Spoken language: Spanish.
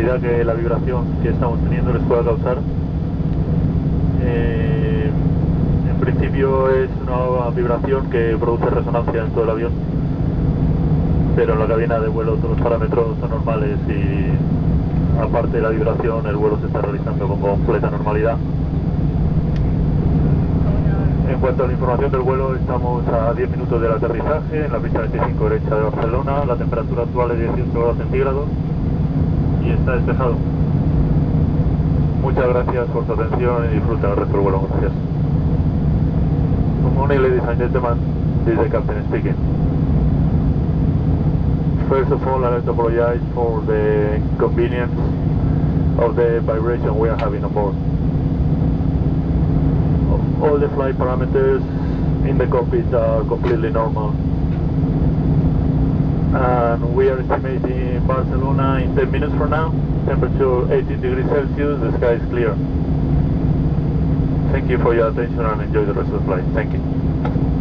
incomodidad que la vibración que estamos teniendo les pueda causar. En principio es una vibración que produce resonancia en todo el avión, pero en la cabina de vuelo todos los parámetros son normales y aparte de la vibración el vuelo se está realizando con completa normalidad. En cuanto a la información del vuelo, estamos a 10 minutos del aterrizaje en la pista 25 derecha de Barcelona. La temperatura actual es 18 grados centígrados y está despejado. Muchas gracias por su atención y disfruten el resto del vuelo. Gracias. Good morning, ladies and gentlemen. This is the captain speaking. First of all, I'd like to apologize for the inconvenience of the vibration we are having on board. All the flight parameters in the cockpit are completely normal. And we are estimating Barcelona in 10 minutes from now. Temperature 18 degrees Celsius, the sky is clear. Thank you for your attention and enjoy the rest of the flight. Thank you.